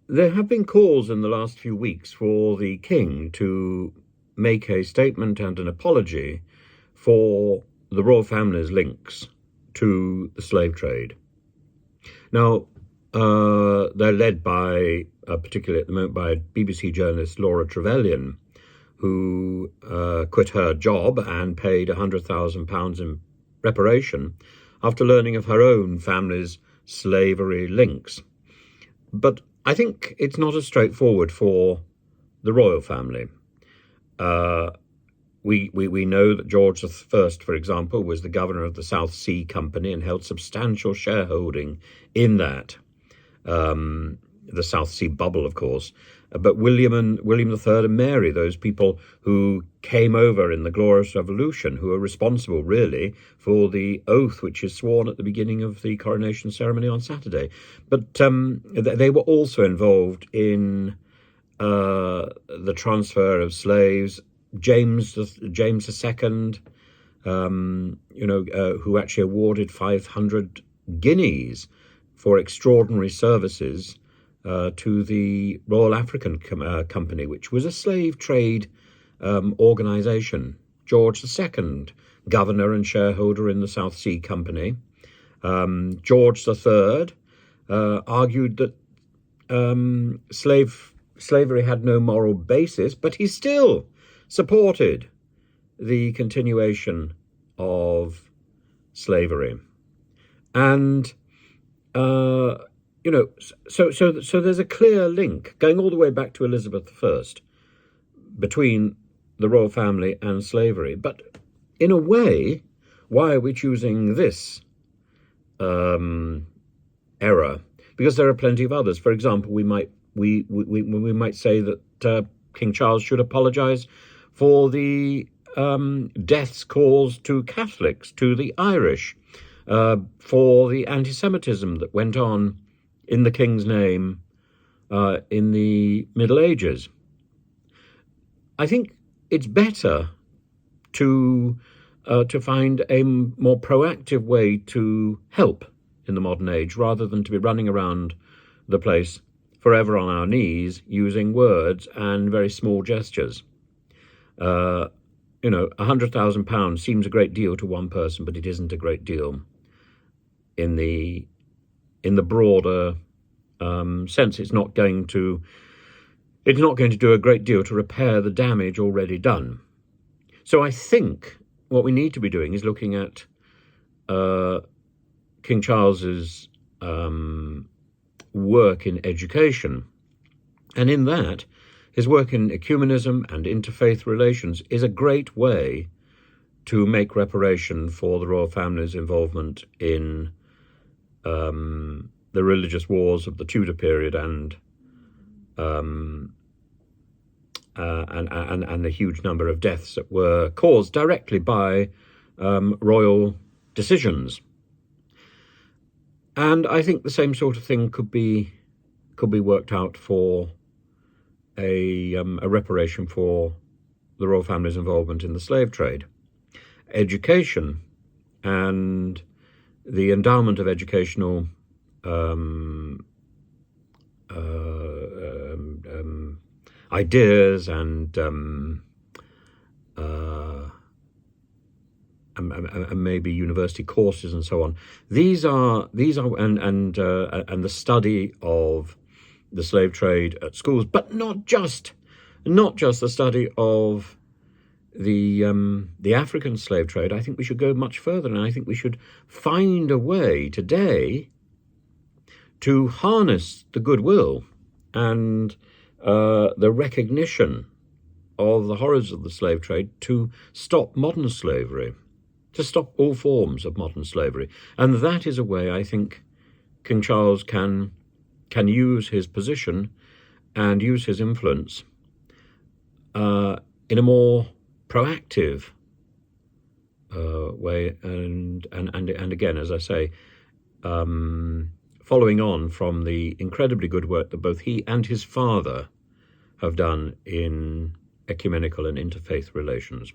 There have been calls in the last few weeks for the King to make a statement and an apology for the royal family's links to the slave trade. Now, they're led by, particularly at the moment, by BBC journalist Laura Trevelyan, who quit her job and paid £100,000 in reparation after learning of her own family's slavery links. But I think it's not as straightforward for the royal family. We know that George I, for example, was the governor of the South Sea Company and held substantial shareholding in that. The South Sea bubble, of course. But William III and Mary, those people who came over in the Glorious Revolution, who are responsible, really, for the oath which is sworn at the beginning of the coronation ceremony on Saturday. But they were also involved in the transfer of slaves. James II, who actually awarded 500 guineas for extraordinary services to the Royal African Company, which was a slave trade organisation. George II, governor and shareholder in the South Sea Company. George III argued that slavery had no moral basis, but he still supported the continuation of slavery. And so there's a clear link going all the way back to Elizabeth I between the royal family and slavery. But in a way, why are we choosing this era? Because there are plenty of others. For example, we might say that King Charles should apologise for the deaths caused to Catholics, to the Irish, for the anti-Semitism that went on in the King's name in the Middle Ages. I think it's better to find a more proactive way to help in the modern age, rather than to be running around the place forever on our knees using words and very small gestures. £100,000 seems a great deal to one person, but it isn't a great deal in the broader sense. It's not going to do a great deal to repair the damage already done. So I think what we need to be doing is looking at King Charles's work in education, and in that, his work in ecumenism and interfaith relations is a great way to make reparation for the royal family's involvement in the religious wars of the Tudor period and the huge number of deaths that were caused directly by royal decisions. And I think the same sort of thing could be worked out for a reparation for the royal family's involvement in the slave trade. Education and the endowment of educational ideas and maybe university courses and so on. These are and the study of the slave trade at schools, but not just the study of the African slave trade. I think we should go much further, and I think we should find a way today to harness the goodwill and the recognition of the horrors of the slave trade to stop modern slavery, to stop all forms of modern slavery. And that is a way I think King Charles can use his position and use his influence in a more proactive way. And again, as I say, following on from the incredibly good work that both he and his father have done in ecumenical and interfaith relations.